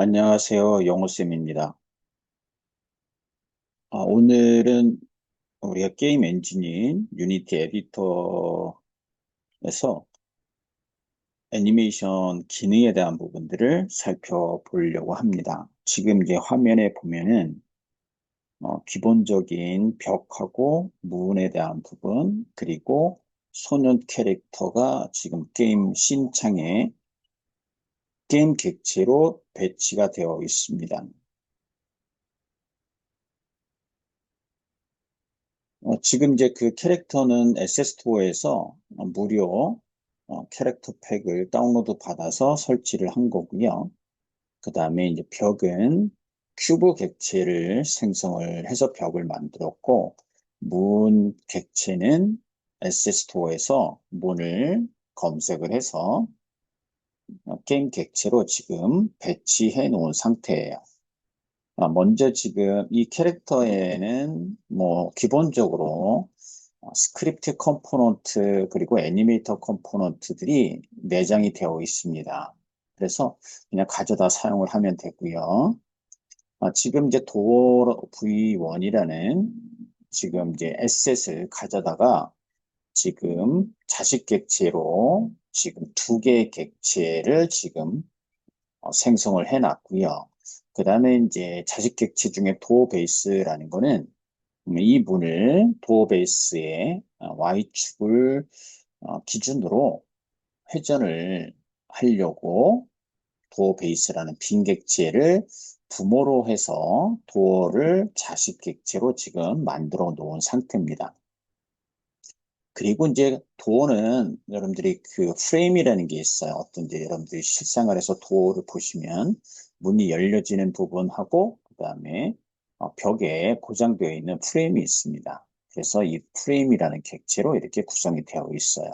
안녕하세요. 영호쌤입니다. 오늘은 우리가 게임 엔진인 유니티 에디터에서 애니메이션 기능에 대한 부분들을 살펴보려고 합니다. 지금 이제 화면에 보면은 기본적인 벽하고 문에 대한 부분, 그리고 소년 캐릭터가 지금 게임 신창에 게임 객체로 배치가 되어 있습니다. 지금 이제 그 캐릭터는 SS2에서 무료 캐릭터 팩을 다운로드 받아서 설치를 한 거고요. 그 다음에 이제 벽은 큐브 객체를 생성을 해서 벽을 만들었고, 문 객체는 SS2에서 문을 검색을 해서 게임 객체로 지금 배치해 놓은 상태예요. 먼저 지금 이 캐릭터에는 뭐 기본적으로 스크립트 컴포넌트 그리고 애니메이터 컴포넌트들이 내장이 되어 있습니다. 그래서 그냥 가져다 사용을 하면 되고요. 지금 이제 도어 V1이라는 지금 이제 에셋을 가져다가 지금 자식 객체로 지금 두 개의 객체를 지금 생성을 해놨고요. 그 다음에 이제 자식 객체 중에 도어 베이스라는 거는 이 문을 도어 베이스의 Y축을 기준으로 회전을 하려고 도어 베이스라는 빈 객체를 부모로 해서 도어를 자식 객체로 지금 만들어 놓은 상태입니다. 그리고 이제 도어는 여러분들이 그 프레임이라는 게 있어요. 어떤 이제 여러분들이 실생활에서 도어를 보시면 문이 열려지는 부분하고 그다음에 벽에 고정되어 있는 프레임이 있습니다. 그래서 이 프레임이라는 객체로 이렇게 구성이 되어 있어요.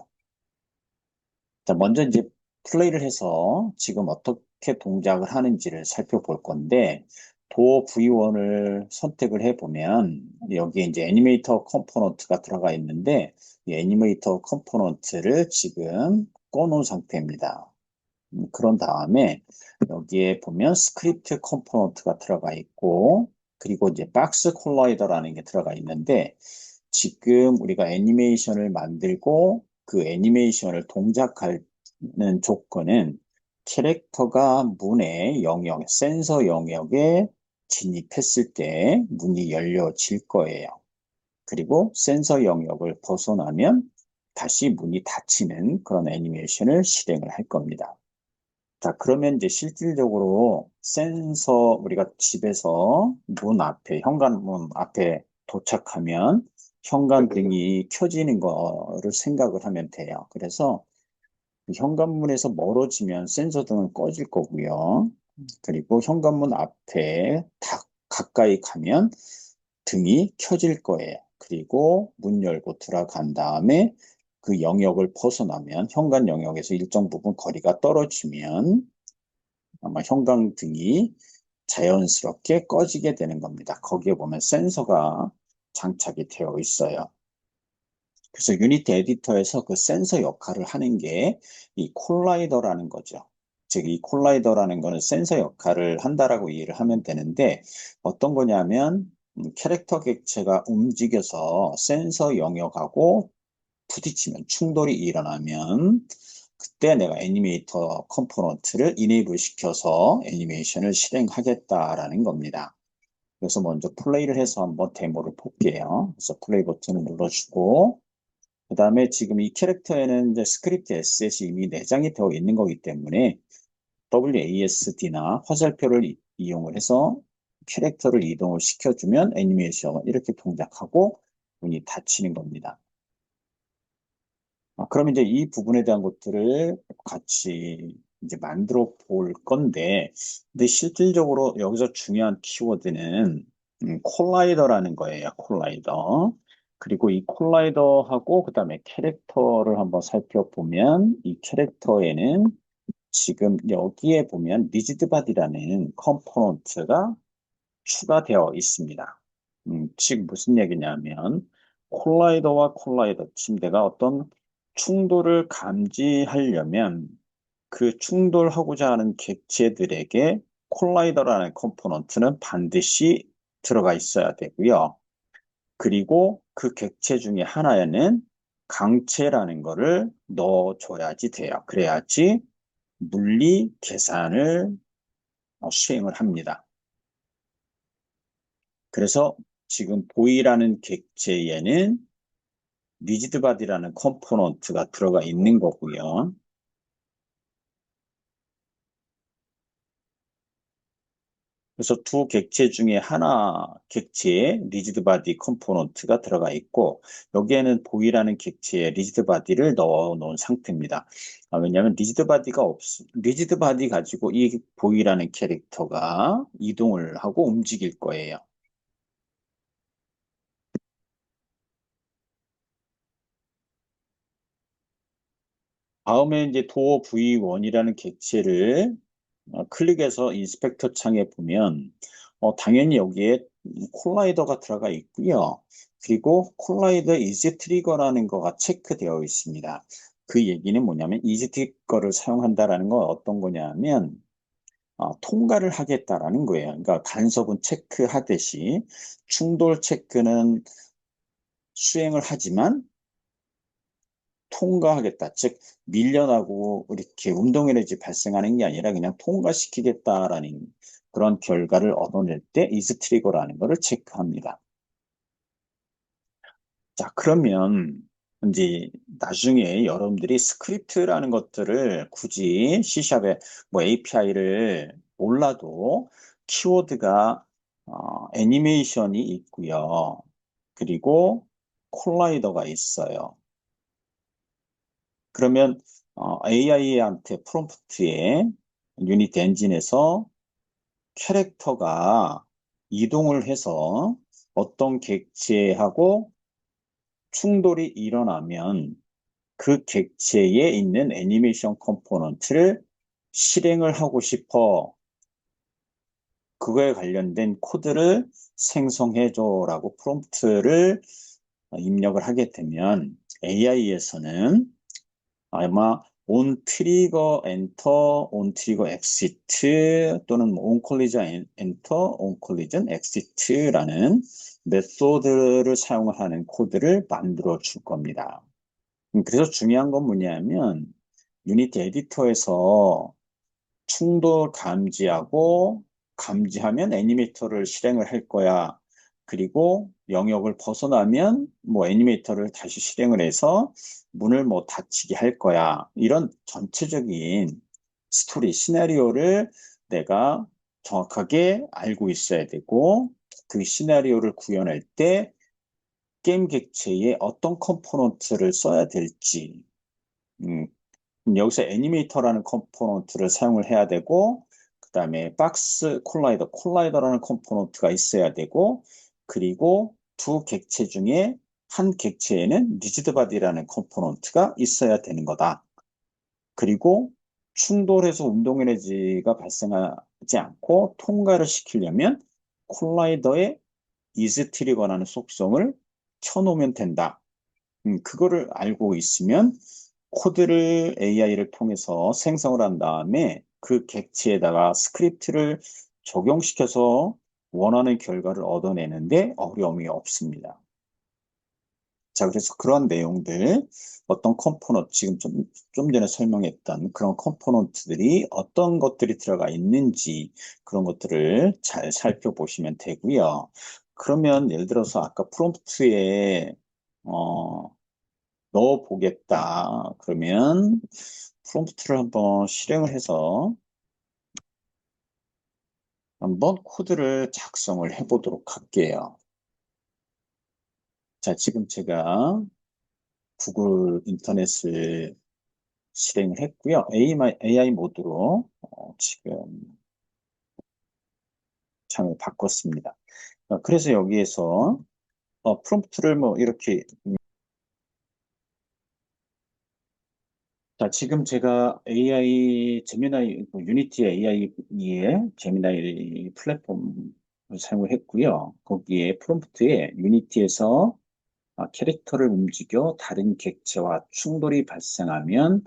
자, 먼저 이제 플레이를 해서 지금 어떻게 동작을 하는지를 살펴볼 건데, 도어 V1을 선택을 해보면, 여기에 이제 애니메이터 컴포넌트가 들어가 있는데, 이 애니메이터 컴포넌트를 지금 꺼놓은 상태입니다. 그런 다음에 여기에 보면 스크립트 컴포넌트가 들어가 있고, 그리고 이제 박스 콜라이더라는 게 들어가 있는데, 지금 우리가 애니메이션을 만들고 그 애니메이션을 동작하는 조건은 캐릭터가 문의 영역, 센서 영역에 진입했을 때 문이 열려질 거예요. 그리고 센서 영역을 벗어나면 다시 문이 닫히는 그런 애니메이션을 실행을 할 겁니다. 자, 그러면 이제 실질적으로 센서, 우리가 집에서 문 앞에, 현관문 앞에 도착하면 현관등이 켜지는 거를 생각을 하면 돼요. 그래서 현관문에서 멀어지면 센서등은 꺼질 거고요. 그리고 현관문 앞에 딱 가까이 가면 등이 켜질 거예요. 그리고 문 열고 들어간 다음에 그 영역을 벗어나면 현관 영역에서 일정 부분 거리가 떨어지면 아마 형광등이 자연스럽게 꺼지게 되는 겁니다. 거기에 보면 센서가 장착이 되어 있어요. 그래서 유니티 에디터에서 그 센서 역할을 하는 게 이 콜라이더라는 거죠. 즉, 이 콜라이더라는 거는 센서 역할을 한다라고 이해를 하면 되는데 어떤 거냐면 캐릭터 객체가 움직여서 센서 영역하고 부딪히면 충돌이 일어나면 그때 내가 애니메이터 컴포넌트를 이네이블 시켜서 애니메이션을 실행하겠다라는 겁니다. 그래서 먼저 플레이를 해서 한번 데모를 볼게요. 그래서 플레이 버튼을 눌러주고 그 다음에 지금 이 캐릭터에는 이제 스크립트 에셋이 이미 내장이 되어 있는 거기 때문에 WASD나 화살표를 이용을 해서 캐릭터를 이동을 시켜주면 애니메이션은 이렇게 동작하고 문이 닫히는 겁니다. 그럼 이제 이 부분에 대한 것들을 같이 이제 만들어 볼 건데, 근데 실질적으로 여기서 중요한 키워드는 콜라이더라는 거예요. 콜라이더. 그리고 이 콜라이더하고 그다음에 캐릭터를 한번 살펴보면 이 캐릭터에는 지금 여기에 보면 리지드 바디라는 컴포넌트가 추가되어 있습니다. 즉 무슨 얘기냐면 콜라이더와 콜라이더 침대가 어떤 충돌을 감지하려면 그 충돌하고자 하는 객체들에게 콜라이더라는 컴포넌트는 반드시 들어가 있어야 되고요. 그리고 그 객체 중에 하나에는 강체라는 거를 넣어줘야지 돼요. 그래야지 물리 계산을 수행을 합니다. 그래서 지금 보이라는 객체에는 리지드 바디라는 컴포넌트가 들어가 있는 거고요. 그래서 두 객체 중에 하나 객체에 리지드 바디 컴포넌트가 들어가 있고 여기에는 보이라는 객체에 리지드 바디를 넣어 놓은 상태입니다. 왜냐하면 리지드 바디 가지고 이 보이라는 캐릭터가 이동을 하고 움직일 거예요. 다음에 이제 도어 V1이라는 객체를 클릭해서 인스펙터 창에 보면 당연히 여기에 콜라이더가 들어가 있고요. 그리고 콜라이더 이지 트리거라는 거가 체크되어 있습니다. 그 얘기는 뭐냐면 이지 트리거를 사용한다라는 건 어떤 거냐면 통과를 하겠다라는 거예요. 그러니까 간섭은 체크하듯이 충돌 체크는 수행을 하지만 통과하겠다. 즉, 밀려나고 이렇게 운동 에너지 발생하는 게 아니라 그냥 통과시키겠다라는 그런 결과를 얻어낼 때 이즈 트리거라는 것을 체크합니다. 자, 그러면 이제 나중에 여러분들이 스크립트라는 것들을 굳이 C샵에 뭐 API를 몰라도 키워드가 애니메이션이 있고요. 그리고 콜라이더가 있어요. 그러면 AI한테 프롬프트에 유닛 엔진에서 캐릭터가 이동을 해서 어떤 객체하고 충돌이 일어나면 그 객체에 있는 애니메이션 컴포넌트를 실행을 하고 싶어. 그거에 관련된 코드를 생성해줘라고 프롬프트를 입력을 하게 되면 AI에서는 아마 on 트리거 엔터, on 트리거 엑시트 또는 on 콜리전 엔터, on 콜리전 엑시트라는 메소드를 사용하는 코드를 만들어 줄 겁니다. 그래서 중요한 건 뭐냐면 유니티 에디터에서 충돌 감지하고 감지하면 애니메이터를 실행을 할 거야. 그리고 영역을 벗어나면 뭐 애니메이터를 다시 실행을 해서 문을 뭐 닫히게 할 거야. 이런 전체적인 스토리, 시나리오를 내가 정확하게 알고 있어야 되고 그 시나리오를 구현할 때 게임 객체에 어떤 컴포넌트를 써야 될지 음, 여기서 애니메이터라는 컴포넌트를 사용을 해야 되고 그 다음에 박스 콜라이더라는 컴포넌트가 있어야 되고 그리고 두 객체 중에 한 객체에는 리지드 바디라는 컴포넌트가 있어야 되는 거다. 그리고 충돌해서 운동 에너지가 발생하지 않고 통과를 시키려면 콜라이더에 이즈 트리거라는 속성을 켜놓으면 된다. 그거를 알고 있으면 코드를 AI를 통해서 생성을 한 다음에 그 객체에다가 스크립트를 적용시켜서 원하는 결과를 얻어내는데 어려움이 없습니다. 자, 그래서 그런 내용들, 어떤 컴포넌트, 지금 좀 전에 설명했던 그런 컴포넌트들이 어떤 것들이 들어가 있는지 그런 것들을 잘 살펴보시면 되고요. 그러면 예를 들어서 아까 프롬프트에 어, 넣어 보겠다. 그러면 프롬프트를 한번 실행을 해서 한번 코드를 작성을 해 보도록 할게요. 자, 지금 제가 구글 인터넷을 실행을 했고요. AI 모드로 지금 창을 바꿨습니다. 그래서 여기에서 프롬프트를 뭐 이렇게 자, 지금 제가 제미나이, 유니티 AI의 제미나이 플랫폼을 사용을 했고요. 거기에 프롬프트에 유니티에서 캐릭터를 움직여 다른 객체와 충돌이 발생하면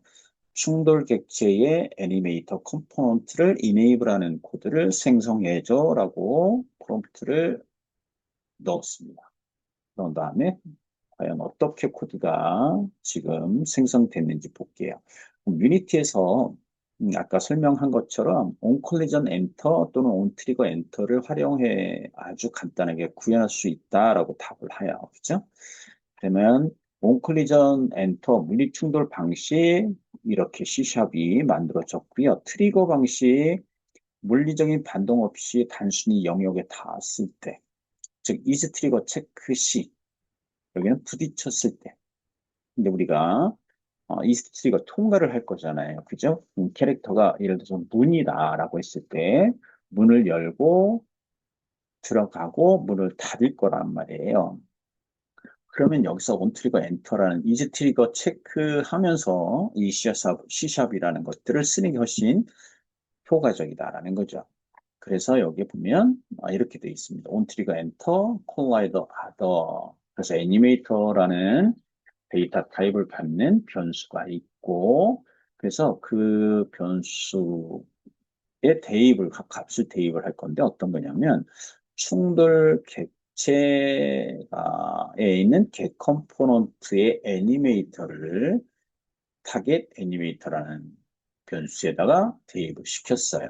충돌 객체의 애니메이터 컴포넌트를 enable하는 코드를 생성해줘라고 프롬프트를 넣었습니다. 그런 다음에 과연 어떻게 코드가 지금 생성됐는지 볼게요. 유니티에서 아까 설명한 것처럼 onCollision Enter 또는 onTrigger Enter를 활용해 아주 간단하게 구현할 수 있다라고 답을 해요. 그죠? 그러면 onCollision Enter 물리 충돌 방식 이렇게 C샵이 만들어졌고요. 트리거 방식 물리적인 반동 없이 단순히 영역에 닿았을 때, 즉 is 트리거 체크 시 여기는 부딪혔을 때. 근데 우리가 이스트리가 통과를 할 거잖아요. 그죠? 캐릭터가 예를 들어서 문이다라고 했을 때 문을 열고 들어가고 문을 닫을 거란 말이에요. 그러면 여기서 온트리거 엔터라는 이즈 트리거 체크하면서 이 C샵이라는 것들을 쓰는 게 훨씬 효과적이다라는 거죠. 그래서 여기 보면 이렇게 되어 있습니다. 온트리거 엔터 콜라이더 아더. 그래서 애니메이터라는 데이터 타입을 받는 변수가 있고, 그래서 그 변수의 대입을, 각 값을 대입을 할 건데 어떤 거냐면, 충돌 객체에 있는 객 컴포넌트의 애니메이터를 타겟 애니메이터라는 변수에다가 대입을 시켰어요.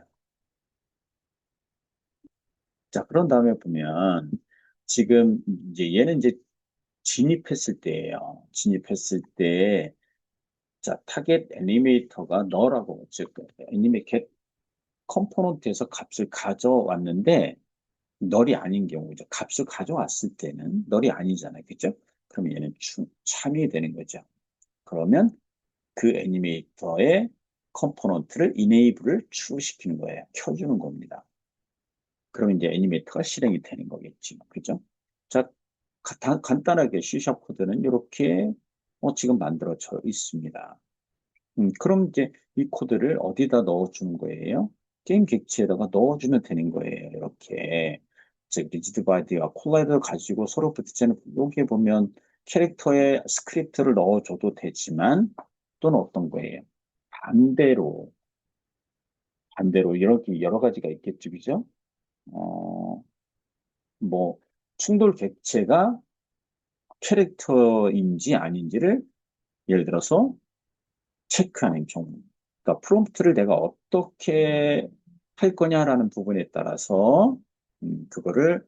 자, 그런 다음에 보면, 지금 이제 얘는 이제 진입했을 때예요. 진입했을 때, 자, 타겟 애니메이터가 너라고, 즉, 겟 컴포넌트에서 값을 가져왔는데, 널이 아닌 경우죠. 값을 가져왔을 때는 널이 아니잖아요. 그죠? 그러면 얘는 참이 되는 거죠. 그러면 그 애니메이터의 컴포넌트를 enable을 추시키는 거예요. 켜주는 겁니다. 그러면 이제 애니메이터가 실행이 되는 거겠지. 그죠? 자, 간단하게 C# 코드는 이렇게 지금 만들어져 있습니다. 그럼 이제 이 코드를 어디다 넣어주는 거예요? 게임 객체에다가 넣어주면 되는 거예요. 이렇게. 즉, 리지드 바디와 콜라이더를 가지고 서로 부딪히는, 여기에 보면 캐릭터에 스크립트를 넣어줘도 되지만, 또는 어떤 거예요? 반대로, 반대로, 이렇게 여러 가지가 있겠죠. 그죠? 어, 뭐, 충돌 객체가 캐릭터인지 아닌지를 예를 들어서 체크하는 경우. 그러니까 프롬프트를 내가 어떻게 할 거냐라는 부분에 따라서 그거를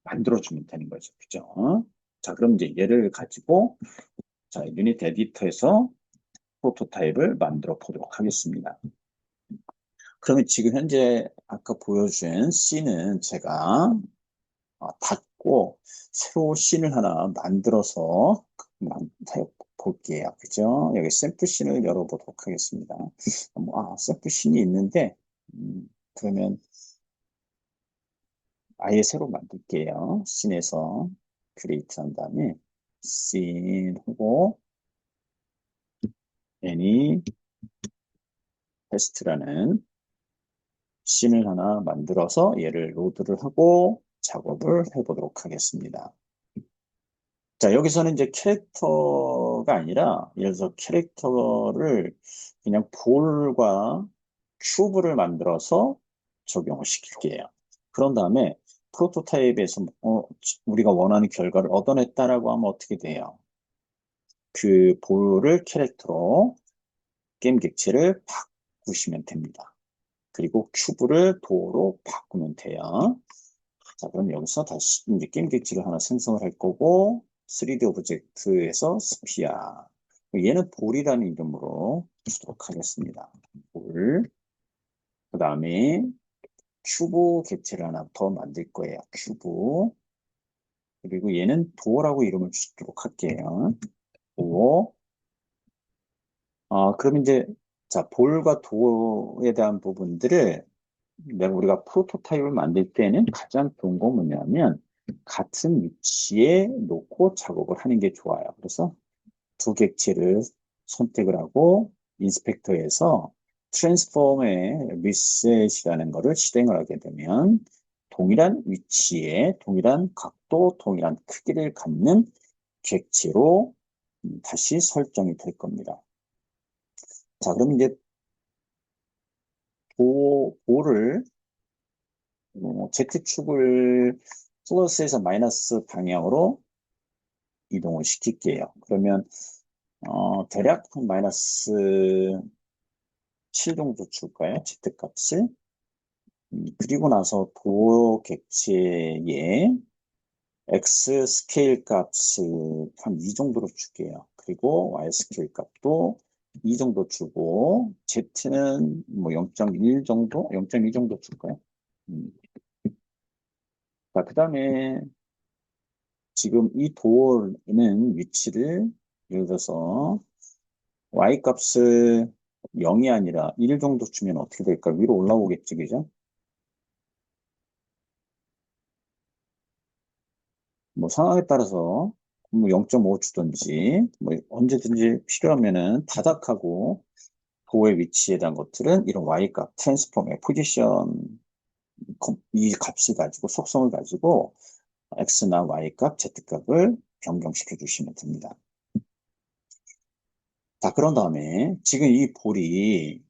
만들어주면 되는 거죠. 그죠? 자, 그럼 이제 얘를 가지고 자, 유닛 에디터에서 프로토타입을 만들어 보도록 하겠습니다. 그러면 지금 현재 아까 보여준 C는 제가 닫고 새로 씬을 하나 만들어서 볼게요. 그죠? 여기 샘플 씬을 열어보도록 하겠습니다. 샘플 씬이 있는데, 그러면 아예 새로 만들게요. 씬에서 크리에이트 한 다음에 씬 하고 애니 테스트라는 씬을 하나 만들어서 얘를 로드를 하고 작업을 해보도록 하겠습니다. 자, 여기서는 이제 캐릭터가 아니라, 예를 들어서 캐릭터를 그냥 볼과 큐브를 만들어서 적용을 시킬게요. 그런 다음에 프로토타입에서 우리가 원하는 결과를 얻어냈다라고 하면 어떻게 돼요? 그 볼을 캐릭터로 게임 객체를 바꾸시면 됩니다. 그리고 큐브를 도로 바꾸면 돼요. 자, 그럼 여기서 다시 이제 게임 객체를 하나 생성을 할 거고, 3D 오브젝트에서 스피아. 얘는 볼이라는 이름으로 주도록 하겠습니다. 볼. 그 다음에 큐브 객체를 하나 더 만들 거예요. 큐브. 그리고 얘는 도어라고 이름을 주도록 할게요. 도어. 그럼 이제, 자, 볼과 도어에 대한 부분들을 내가 우리가 프로토타입을 만들 때는 가장 좋은 건 뭐냐면 같은 위치에 놓고 작업을 하는 게 좋아요. 그래서 두 객체를 선택을 하고 인스펙터에서 트랜스폼의 리셋이라는 것을 실행을 하게 되면 동일한 위치에 동일한 각도, 동일한 크기를 갖는 객체로 다시 설정이 될 겁니다. 자, 그럼 이제 도를 Z축을 플러스에서 마이너스 방향으로 이동을 시킬게요. 그러면 대략 마이너스 7 정도 줄까요? Z값을. 그리고 나서 도 객체의 X 스케일 값을 한 2 정도로 줄게요. 그리고 Y 스케일 값도 2 정도 주고, Z는 뭐 0.1 정도? 0.2 정도 줄까요? 음. 자, 그 다음에 지금 이 도어는 위치를 예를 들어서 y 값을 0이 아니라 1 정도 주면 어떻게 될까? 위로 올라오겠지, 그죠? 뭐 상황에 따라서 뭐 0.5 주든지 뭐 언제든지 필요하면은 바닥하고 도어의 위치에 대한 것들은 이런 y 값, 트랜스폼의 포지션 이 값을 가지고 속성을 가지고 x나 y 값, z 값을 변경시켜 주시면 됩니다. 자, 그런 다음에 지금 이 볼이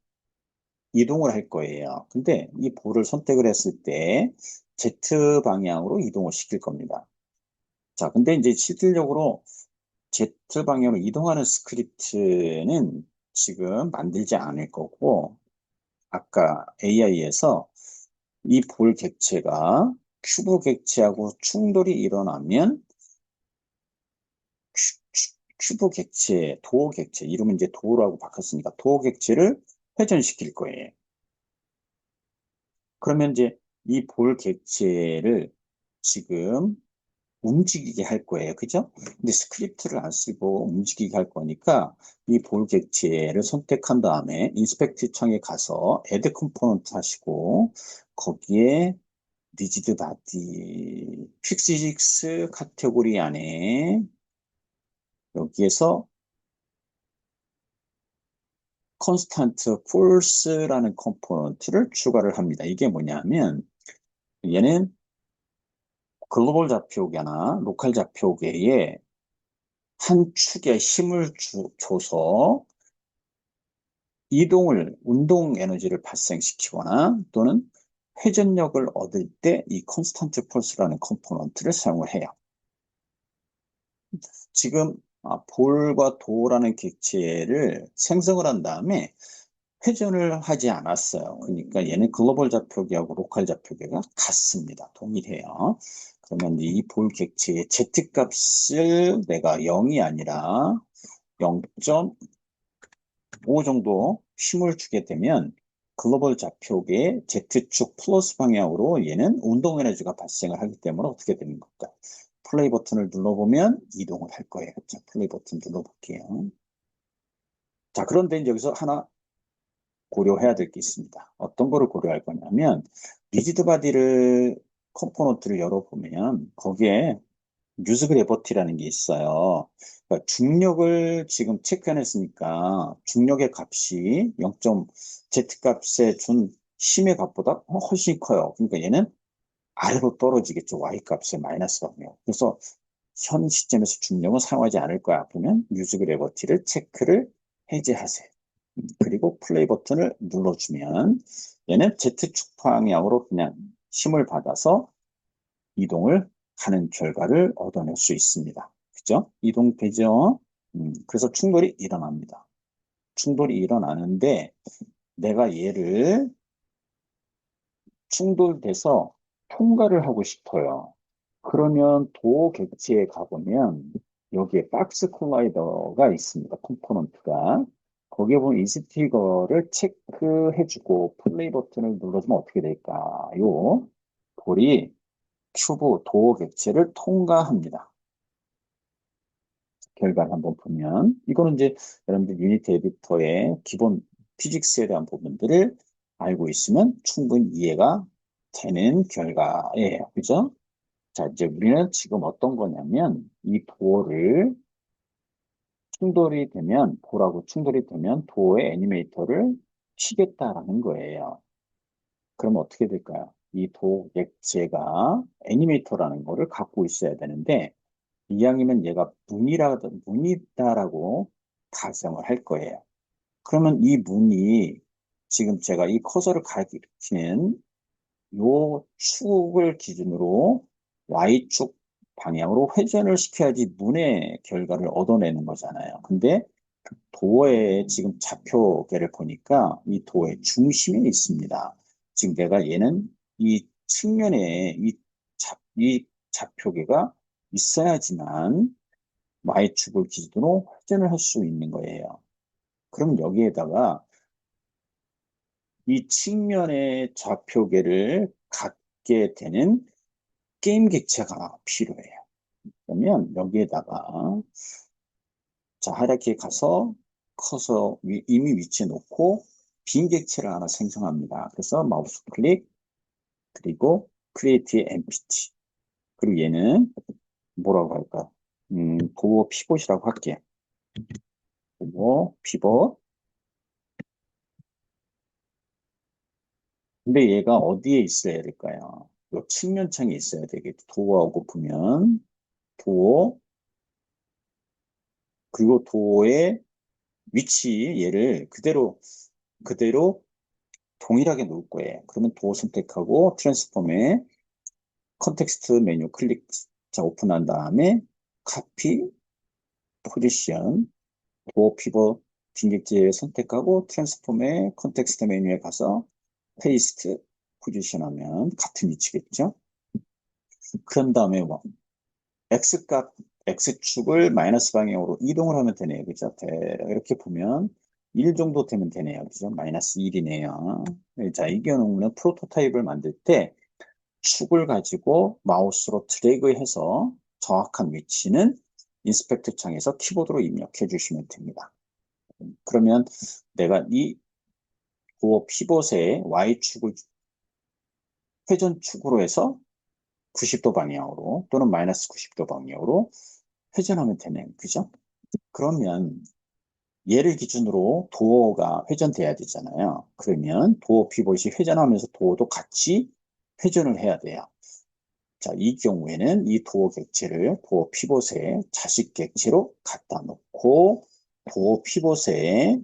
이동을 할 거예요. 근데 이 볼을 선택을 했을 때 Z 방향으로 이동을 시킬 겁니다. 자, 근데 이제 실질적으로 Z 방향으로 이동하는 스크립트는 지금 만들지 않을 거고, 아까 AI에서 이 볼 객체가 큐브 객체하고 충돌이 일어나면 큐브 객체, 도어 객체, 이름은 이제 도어라고 바꿨으니까 도어 객체를 회전시킬 거예요. 그러면 이제 이 볼 객체를 지금 움직이게 할 거예요. 그죠? 근데 스크립트를 안 쓰고 움직이게 할 거니까 이 볼 객체를 선택한 다음에 인스펙트 창에 가서 Add Component 하시고 거기에 리지드 바디 픽시직스 카테고리 안에 여기에서 컨스탄트 폴스라는 컴포넌트를 추가를 합니다. 이게 뭐냐면 얘는 글로벌 좌표계나 로컬 좌표계에 한 축에 힘을 줘서 운동 에너지를 발생시키거나 또는 회전력을 얻을 때 이 컨스탄트 펄스라는 컴포넌트를 사용을 해요. 지금 볼과 도라는 객체를 생성을 한 다음에 회전을 하지 않았어요. 그러니까 얘는 글로벌 좌표계하고 로컬 좌표계가 같습니다. 동일해요. 그러면 이 볼 객체의 Z 값을 내가 0이 아니라 0.5 정도 힘을 주게 되면 글로벌 좌표계의 Z축 플러스 방향으로 얘는 운동 에너지가 발생을 하기 때문에 어떻게 되는 걸까? 플레이 버튼을 눌러보면 이동을 할 거예요. 자, 플레이 버튼 눌러볼게요. 자, 그런데 이제 여기서 하나 고려해야 될 게 있습니다. 어떤 거를 고려할 거냐면 리지드 바디를 컴포넌트를 열어보면 거기에 뉴스 그래버티라는 게 있어요. 그러니까 중력을 지금 체크해냈으니까 중력의 값이 0. Z 값에 준 힘의 값보다 훨씬 커요. 그러니까 얘는 아래로 떨어지겠죠. Y 값에 마이너스 방향. 그래서 현 시점에서 중력은 사용하지 않을 거야. 그러면 뉴스 그래버티를 체크를 해제하세요. 그리고 플레이 버튼을 눌러주면 얘는 Z축 방향으로 그냥 힘을 받아서 이동을 하는 결과를 얻어낼 수 있습니다. 그죠? 이동되죠? 그래서 충돌이 일어납니다. 충돌이 일어나는데 내가 얘를 충돌돼서 통과를 하고 싶어요. 그러면 도 객지에 가보면 여기에 박스 콜라이더가 있습니다. 컴포넌트가. 거기에 보면 이 스티커를 체크해주고 플레이 버튼을 눌러주면 어떻게 될까요? 볼이 큐브 도어 객체를 통과합니다. 결과를 한번 보면 이거는 이제 여러분들 유니티 에디터의 기본 피직스에 대한 부분들을 알고 있으면 충분히 이해가 되는 결과예요. 그죠? 자, 이제 우리는 지금 어떤 거냐면 이 도어를 충돌이 되면 볼하고 충돌이 되면 도어의 애니메이터를 치겠다라는 거예요. 그럼 어떻게 될까요? 이 도어 객체가 애니메이터라는 거를 갖고 있어야 되는데 이왕이면 얘가 문이다라고 가정을 할 거예요. 그러면 이 문이 지금 제가 이 커서를 가리키는 요 축을 기준으로 Y축 방향으로 회전을 시켜야지 문의 결과를 얻어내는 거잖아요. 근데 도어의 지금 좌표계를 보니까 이 도어의 중심에 있습니다. 지금 내가 얘는 이 측면에 이 좌표계가 있어야지만 Y축을 기준으로 회전을 할 수 있는 거예요. 그럼 여기에다가 이 측면의 좌표계를 갖게 되는 게임 객체가 필요해요. 그러면 여기에다가 자, 하이라키에 가서 커서 이미 위치해 놓고 빈 객체를 하나 생성합니다. 그래서 마우스 클릭 그리고 create empty 그리고 얘는 뭐라고 할까? 도어 피봇이라고 할게. 도어 피봇. 근데 얘가 어디에 있어야 될까요? 요 측면창에 있어야 되겠죠. 도어하고 보면 도어 그리고 도어의 위치 얘를 그대로 동일하게 놓을 거예요. 그러면 도어 선택하고 트랜스폼에 컨텍스트 메뉴 클릭, 자, 오픈한 다음에 카피, 포지션, 도어 피벗, 빈객지에 선택하고 트랜스폼의 컨텍스트 메뉴에 가서 페이스트, 포지션 하면 같은 위치겠죠? 그런 다음에 뭐, X값, X축을 마이너스 방향으로 이동을 하면 되네요. 그죠? 이렇게 보면 1 정도 되면 되네요. 그죠? 마이너스 1이네요. 자, 이 경우는 프로토타입을 만들 때 축을 가지고 마우스로 드래그해서 정확한 위치는 인스펙트 창에서 키보드로 입력해 주시면 됩니다. 그러면 내가 이 도어 피봇의 Y축을 회전축으로 해서 90도 방향으로 또는 마이너스 90도 방향으로 회전하면 되네요. 그죠? 그러면 얘를 기준으로 도어가 회전돼야 되잖아요. 그러면 도어 피봇이 회전하면서 도어도 같이 회전을 해야 돼요. 자, 이 경우에는 이 도어 객체를 도어 피봇에 자식 객체로 갖다 놓고 도어 피봇의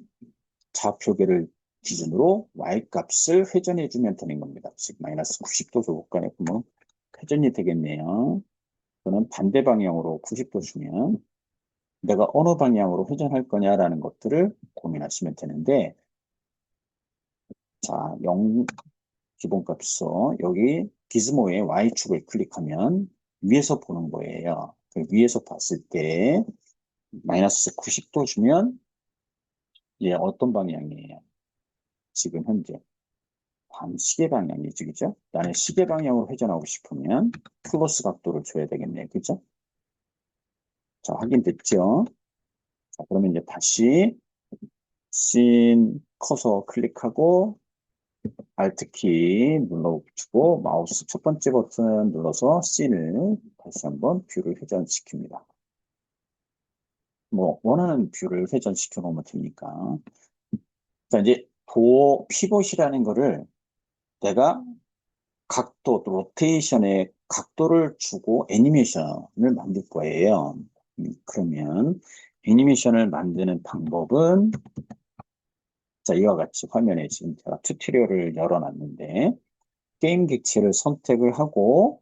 좌표계를 기준으로 y-값을 회전해 주면 되는 겁니다. 즉 마이너스 90도 조건에 보면 회전이 되겠네요. 또는 반대 방향으로 90도 주면 내가 어느 방향으로 회전할 거냐라는 것들을 고민하시면 되는데 자, 0 기본값서 여기 기즈모의 Y축을 클릭하면 위에서 보는 거예요. 위에서 봤을 때 마이너스 90도 주면 얘 어떤 방향이에요? 지금 현재 시계 방향이죠, 그죠? 나는 시계 방향으로 회전하고 싶으면 플러스 각도를 줘야 되겠네요, 그죠? 자, 확인됐죠? 자, 그러면 이제 다시 씬 커서 클릭하고 Alt키 눌러주고 마우스 첫 번째 버튼 눌러서 씬을 다시 한번 뷰를 회전시킵니다. 뭐 원하는 뷰를 회전시켜 놓으면 되니까. 자, 이제 도어 피봇이라는 거를 내가 각도, 또 로테이션의 각도를 주고 애니메이션을 만들 거예요. 그러면 애니메이션을 만드는 방법은 자, 이와 같이 화면에 지금 제가 튜토리얼을 열어놨는데 게임 객체를 선택을 하고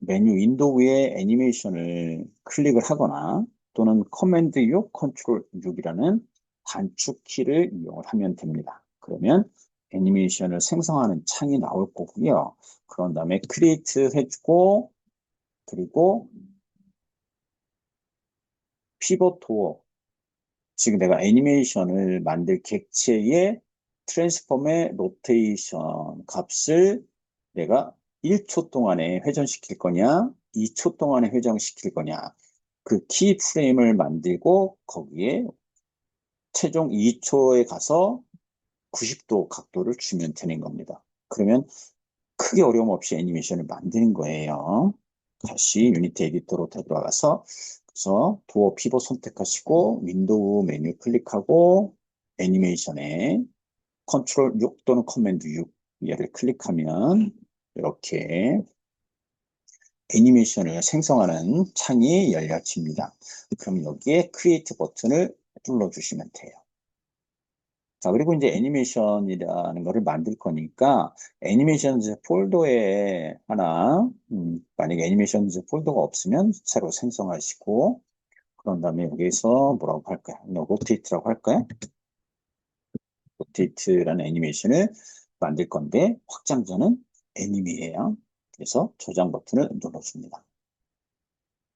메뉴 윈도우에 애니메이션을 클릭을 하거나 또는 커맨드 6, 컨트롤 6이라는 단축 키를 이용을 하면 됩니다. 그러면 애니메이션을 생성하는 창이 나올 거고요. 그런 다음에 크리에이트 해주고 그리고 피벗 도어 지금 내가 애니메이션을 만들 객체의 트랜스폼의 로테이션 값을 내가 1초 동안에 회전시킬 거냐, 2초 동안에 회전시킬 거냐, 그 키 프레임을 만들고 거기에 최종 2초에 가서 90도 각도를 주면 되는 겁니다. 그러면 크게 어려움 없이 애니메이션을 만드는 거예요. 다시 유니티 에디터로 들어가서 그래서 도어 피벗 선택하시고 윈도우 메뉴 클릭하고 애니메이션에 컨트롤 6 또는 커맨드 6 얘를 클릭하면 이렇게 애니메이션을 생성하는 창이 열려집니다. 그럼 여기에 크리에이트 버튼을 눌러주시면 돼요. 자, 그리고 이제 애니메이션이라는 거를 만들 거니까 애니메이션 폴더에 하나, 만약에 애니메이션 폴더가 없으면 새로 생성하시고, 그런 다음에 여기서 뭐라고 할까요? 로테이트라고 할까요? 로테이트라는 애니메이션을 만들 건데, 확장자는 애니메이에요. 그래서 저장 버튼을 눌러줍니다.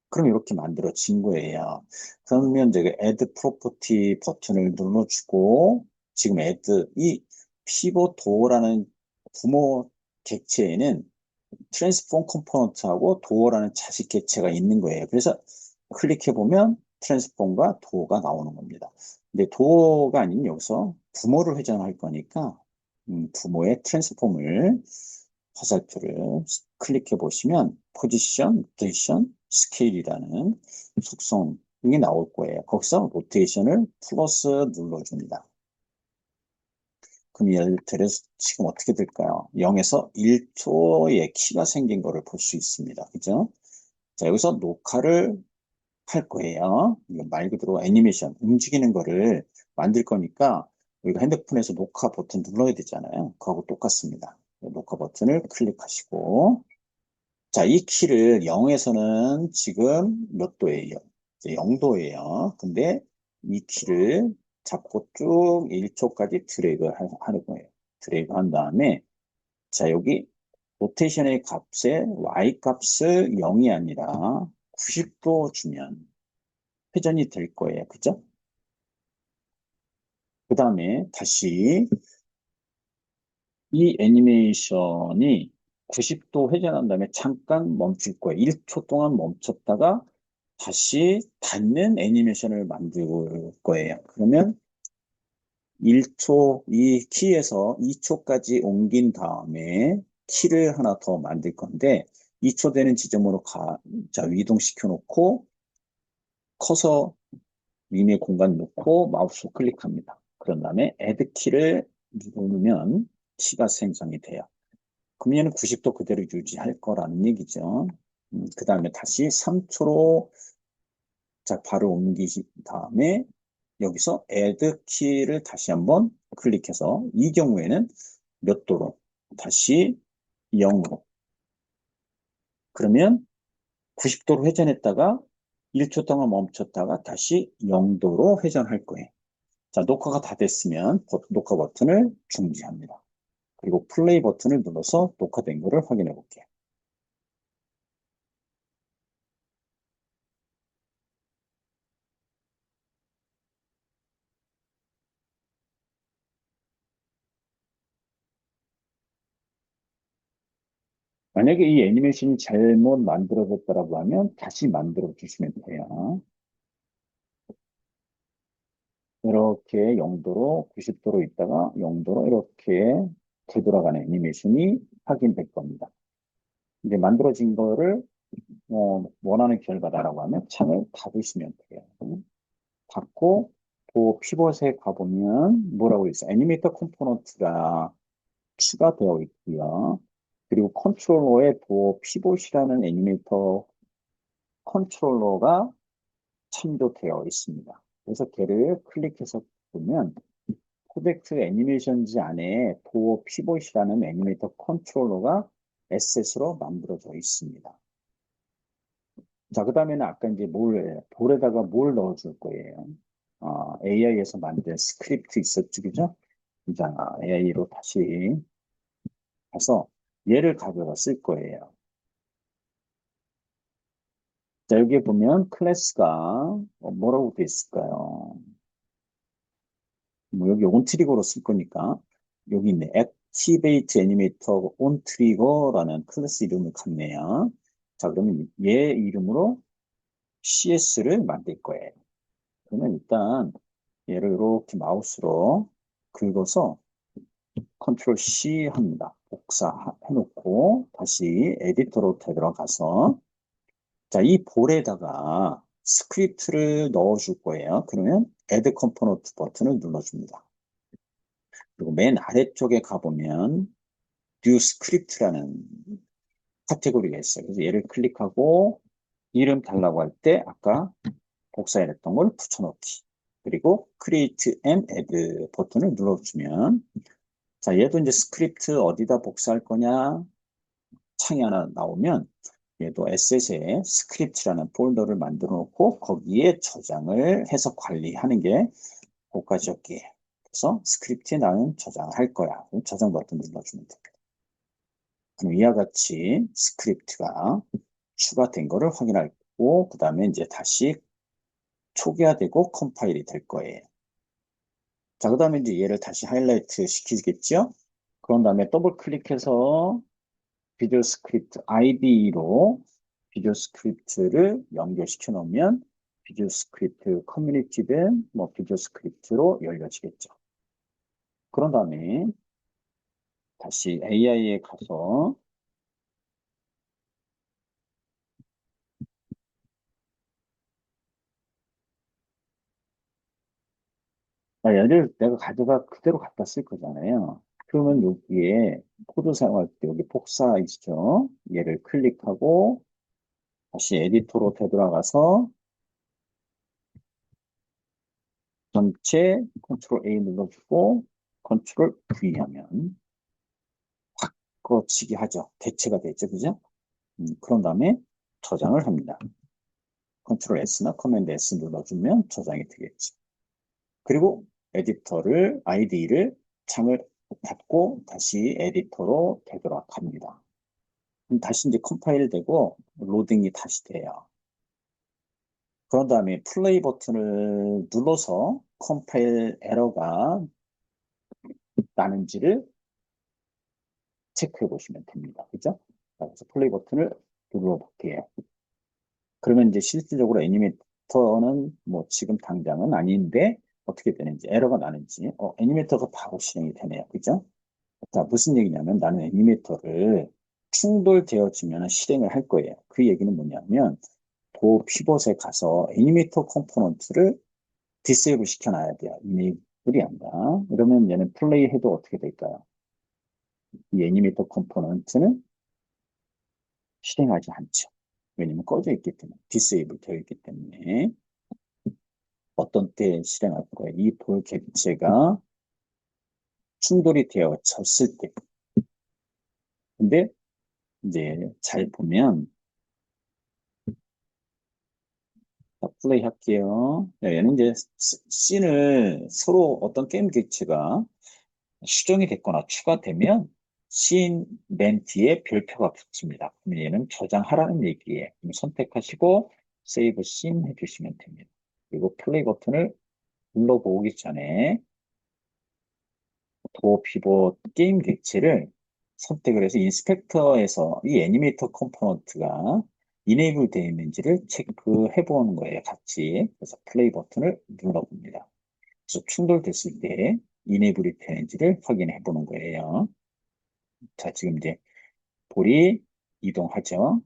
그럼 이렇게 만들어진 거예요. 그러면 이제 add property 버튼을 눌러주고, 지금 add 이 pivot door라는 부모 객체에는 트랜스폼 컴포넌트하고 도어라는 자식 객체가 있는 거예요. 그래서 클릭해보면 트랜스폼과 도어가 나오는 겁니다. 근데 도어가 아닌 여기서 부모를 회전할 거니까 부모의 트랜스폼을 화살표를 클릭해 보시면 포지션, 로테이션, 스케일이라는 속성이 나올 거예요. 거기서 로테이션을 플러스 눌러줍니다. 그럼 예를 들어서 지금 어떻게 될까요? 0에서 1초의 키가 생긴 거를 볼 수 있습니다. 그죠? 자, 여기서 녹화를 할 거예요. 이거 말 그대로 애니메이션, 움직이는 거를 만들 거니까 우리가 핸드폰에서 녹화 버튼 눌러야 되잖아요. 그거하고 똑같습니다. 녹화 버튼을 클릭하시고 자, 이 키를 0에서는 지금 몇 도예요? 0도예요. 근데 이 키를 잡고 쭉 1초까지 드래그 하는 거예요. 드래그 한 다음에 자, 여기 로테이션의 값에 y 값을 0이 아니라 90도 주면 회전이 될 거예요. 그죠? 그 다음에 다시 이 애니메이션이 90도 회전한 다음에 잠깐 멈출 거예요. 1초 동안 멈췄다가 다시 닫는 애니메이션을 만들 거예요. 그러면 1초, 이 키에서 2초까지 옮긴 다음에 키를 하나 더 만들 건데 2초 되는 지점으로 자, 이동시켜 놓고 커서 위에 공간 놓고 마우스 클릭합니다. 그런 다음에 add 키를 누르면 키가 생성이 돼요. 그럼 얘는 90도 그대로 유지할 거라는 얘기죠. 그 다음에 다시 3초로 자, 바로 옮기신 다음에 여기서 add 키를 다시 한번 클릭해서 이 경우에는 몇 도로? 다시 0으로. 그러면 90도로 회전했다가 1초 동안 멈췄다가 다시 0도로 회전할 거예요. 자, 녹화가 다 됐으면 녹화 버튼을 중지합니다. 그리고 플레이 버튼을 눌러서 녹화된 거를 확인해 볼게요. 만약에 이 애니메이션이 잘못 만들어졌다고 하면 다시 만들어 주시면 돼요. 이렇게 0도로 90도로 있다가 0도로 이렇게 되돌아가는 애니메이션이 확인될 겁니다. 이제 만들어진 거를 원하는 결과다라고 하면 창을 닫으시면 돼요. 닫고 또 피벗에 가보면 뭐라고 있어요? 애니메이터 컴포넌트가 추가되어 있고요. 그리고 컨트롤러에 도어 피봇이라는 애니메이터 컨트롤러가 참조되어 있습니다. 그래서 걔를 클릭해서 보면 코덱스 애니메이션즈 안에 도어 피봇이라는 애니메이터 컨트롤러가 에셋으로 만들어져 있습니다. 자, 그 다음에는 아까 이제 볼에다가 뭘 넣어줄 거예요? AI에서 만든 스크립트 있었죠, 그죠? 자, AI로 다시 가서 얘를 가져다 쓸 거예요. 자, 여기에 보면 클래스가 뭐라고 돼 있을까요? 뭐 여기 온 트리거로 쓸 거니까 여기 있네. Activate Animator on Trigger라는 클래스 이름을 갖네요. 자, 그러면 얘 이름으로 CS를 만들 거예요. 그러면 일단 얘를 이렇게 마우스로 긁어서 컨트롤 C 합니다. 복사해놓고 다시 에디터로 들어가서 자, 이 볼에다가 스크립트를 넣어줄 거예요. 그러면 Add Component 버튼을 눌러줍니다. 그리고 맨 아래쪽에 가보면 New Script라는 카테고리가 있어요. 그래서 얘를 클릭하고 이름 달라고 할 때 아까 복사해냈던 걸 붙여넣기. 그리고 create and add 버튼을 눌러주면, 자, 얘도 이제 스크립트 어디다 복사할 거냐 창이 하나 나오면, 얘도 에셋에 스크립트라는 폴더를 만들어 놓고 거기에 저장을 해서 관리하는 게 고가적이에요. 그래서 스크립트에 나는 저장할 거야. 그럼 저장 버튼 눌러주면 됩니다. 그럼 이와 같이 스크립트가 추가된 거를 확인하고, 그 다음에 이제 다시 초기화되고 컴파일이 될 거예요. 자, 그 다음에 이제 얘를 다시 하이라이트 시키겠죠? 그런 다음에 더블 클릭해서 비디오 스크립트 IDE로 비디오 스크립트를 연결시켜 놓으면 비디오 스크립트 커뮤니티된 뭐 비디오 스크립트로 열려지겠죠. 그런 다음에 다시 AI에 가서 얘를 내가 가져다 그대로 갖다 쓸 거잖아요. 그러면 여기에 코드 사용할 때 여기 복사 있죠? 얘를 클릭하고 다시 에디터로 되돌아가서 전체 컨트롤 A 눌러주고 컨트롤 V 하면 바꿔치기 하죠. 대체가 되죠. 그죠? 그런 다음에 저장을 합니다. 컨트롤 S나 커맨드 S 눌러주면 저장이 되겠죠. 그리고 에디터를, ID를 창을 닫고 다시 에디터로 되돌아갑니다. 그럼 다시 이제 컴파일 되고 로딩이 다시 돼요. 그런 다음에 플레이 버튼을 눌러서 컴파일 에러가 나는지를 체크해 보시면 됩니다. 그죠? 그래서 플레이 버튼을 눌러 볼게요. 그러면 이제 실질적으로 애니메이터는 뭐 지금 당장은 아닌데 어떻게 되는지, 에러가 나는지, 애니메이터가 바로 실행이 되네요. 그죠? 자, 무슨 얘기냐면 나는 애니메이터를 충돌되어지면 실행을 할 거예요. 그 얘기는 뭐냐면 도 피벗에 가서 애니메이터 컴포넌트를 디세이블 시켜놔야 돼요. 이메이블이 아니라. 그러면 얘는 플레이 해도 어떻게 될까요? 이 애니메이터 컴포넌트는 실행하지 않죠. 왜냐면 꺼져 있기 때문에, 디세이블 되어 있기 때문에. 어떤 때 실행할 거예요? 이 돌 객체가 충돌이 되어졌을 때. 근데 이제 잘 보면, 자, 플레이 할게요. 얘는 이제 씬을 서로 어떤 게임 객체가 수정이 됐거나 추가되면 씬 맨 뒤에 별표가 붙습니다. 그럼 얘는 저장하라는 얘기예요. 그럼 선택하시고 세이브 씬 해주시면 됩니다. 그리고 플레이 버튼을 눌러보기 전에 도어 피벗 게임 객체를 선택을 해서 인스펙터에서 이 애니메이터 컴포넌트가 이네이블 되어 있는지를 체크해 보는 거예요. 같이. 그래서 플레이 버튼을 눌러봅니다. 그래서 충돌됐을 때 이네이블이 되는지를 확인해 보는 거예요. 자, 지금 이제 볼이 이동하죠.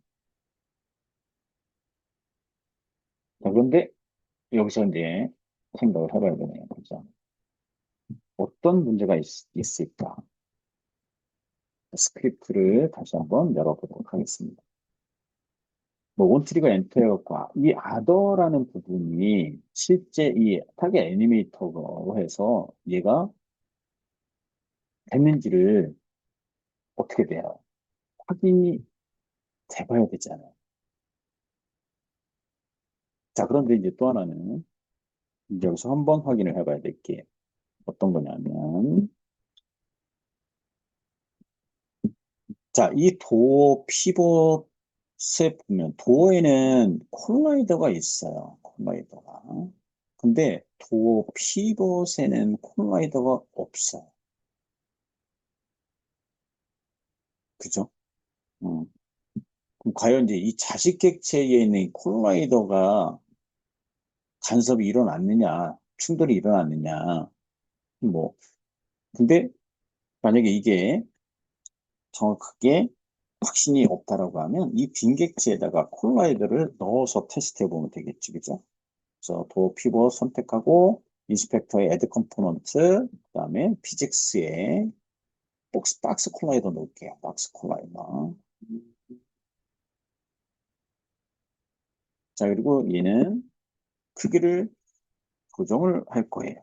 자, 그런데 여기서 이제 생각을 해봐야 되네요. 그죠? 어떤 문제가 있을까? 스크립트를 다시 한번 열어보도록 하겠습니다. 뭐 온트리거 엔터였고 이 아더라는 부분이 실제 이 타겟 애니메이터로 해서 얘가 됐는지를 어떻게 돼요? 확인이 돼봐야 되잖아요. 자, 그런데 이제 또 하나는 이제 여기서 한번 확인을 해봐야 될 게 어떤 거냐면, 자, 이 도어 피벗에 보면 도어에는 콜라이더가 있어요. 콜라이더가. 근데 도어 피벗에는 콜라이더가 없어요. 그죠? 음. 그럼 과연 이제 이 자식 객체에 있는 이 콜라이더가 간섭이 일어났느냐, 충돌이 일어났느냐, 뭐, 근데 만약에 이게 정확하게 확신이 없다라고 하면 이 빈객체에다가 콜라이더를 넣어서 테스트해 보면 되겠지, 그죠? 그래서 도어 피벗 선택하고 인스펙터에 애드 컴포넌트, 그다음에 피직스에 박스 콜라이더 넣을게요. 박스 콜라이더. 자, 그리고 얘는 크기를 고정을 할 거예요.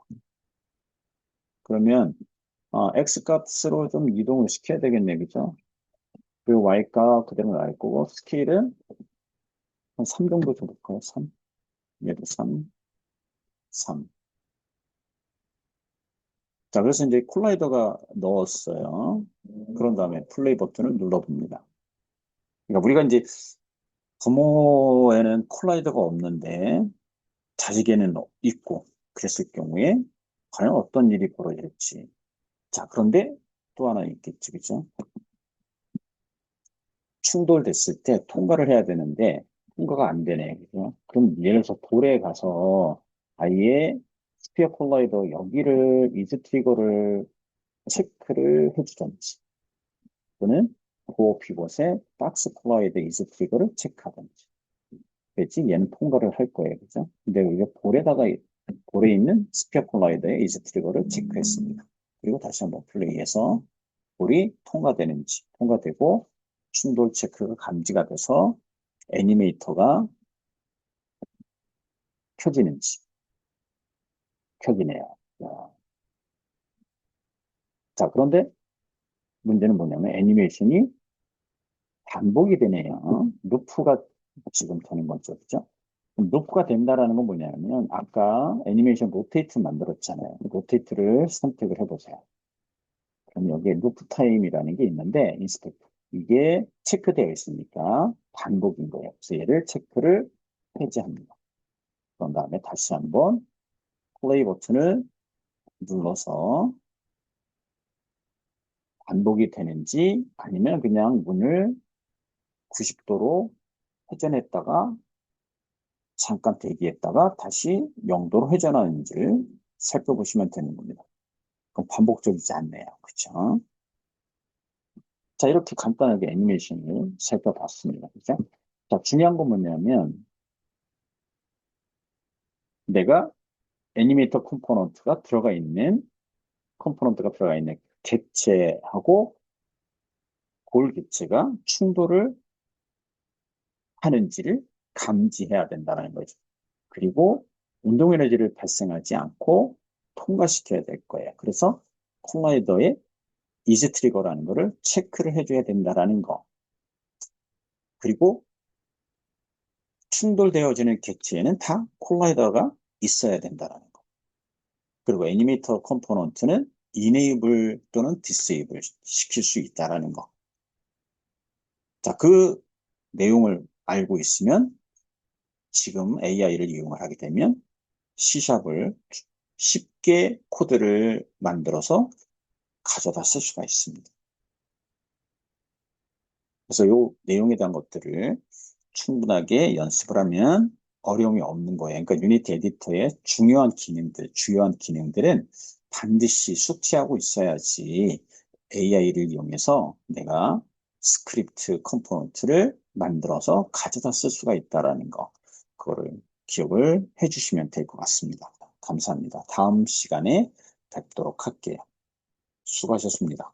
그러면 x값으로 좀 이동을 시켜야 되겠네, 그죠? 그리고 y값 그대로 놔야 거고 스케일은 한 3 정도 줘볼까요? 3. 얘도 3, 3. 자, 그래서 이제 콜라이더가 넣었어요. 그런 다음에 플레이 버튼을 눌러봅니다. 그러니까 우리가 이제 부모에는 콜라이더가 없는데 자식에는 있고 그랬을 경우에 과연 어떤 일이 벌어질지. 자, 그런데 또 하나 있겠지, 그죠? 충돌됐을 때 통과를 해야 되는데 통과가 안 되네, 그죠? 그럼 예를 들어서 볼에 가서 아예 스피어 콜라이더 여기를 이즈 트리거를 체크를 해주던지 또는 고어 피벗에 박스 콜라이더 이즈 트리거를 체크하던지 그랬지 얘는 통과를 할 거예요, 그죠? 근데 우리가 볼에 있는 스피어 콜라이더의 이즈 트리거를 체크했습니다. 그리고 다시 한번 플레이해서 볼이 통과되고 충돌 체크가 감지가 돼서 애니메이터가 켜지는지 켜지네요. 자, 그런데 문제는 뭐냐면 애니메이션이 반복이 되네요. 루프가 지금 되는 거죠, 그죠? 그럼 루프가 된다라는 건 뭐냐면 아까 애니메이션 로테이트 만들었잖아요. 로테이트를 선택을 해보세요. 그럼 여기에 루프 타임이라는 게 있는데 인스펙트 이게 체크되어 있으니까 반복인 거예요. 그래서 얘를 체크를 해제합니다. 그런 다음에 다시 한번 플레이 버튼을 눌러서 반복이 되는지 아니면 그냥 문을 90도로 회전했다가 잠깐 대기했다가 다시 0도로 회전하는지를 살펴보시면 되는 겁니다. 그럼 반복적이지 않네요. 그쵸? 자, 이렇게 간단하게 애니메이션을 살펴봤습니다. 그죠? 자, 중요한 건 뭐냐면 내가 애니메이터 컴포넌트가 들어가 있는 객체하고 볼 객체가 충돌을 하는지를 감지해야 된다는 거죠. 그리고 운동 에너지를 발생하지 않고 통과시켜야 될 거예요. 그래서 콜라이더의 이즈 트리거라는 거를 체크를 해줘야 된다라는 거. 그리고 충돌되어지는 객체에는 다 콜라이더가 있어야 된다라는 거. 그리고 애니메이터 컴포넌트는 이네이블 또는 디세이블 시킬 수 있다라는 거. 자, 그 내용을 알고 있으면 지금 AI를 이용을 하게 되면 C샵을 쉽게 코드를 만들어서 가져다 쓸 수가 있습니다. 그래서 이 내용에 대한 것들을 충분하게 연습을 하면 어려움이 없는 거예요. 그러니까 유니티 에디터의 주요한 기능들은 반드시 숙지하고 있어야지 AI를 이용해서 내가 스크립트 컴포넌트를 만들어서 가져다 쓸 수가 있다는 거. 그거를 기억을 해주시면 될 것 같습니다. 감사합니다. 다음 시간에 뵙도록 할게요. 수고하셨습니다.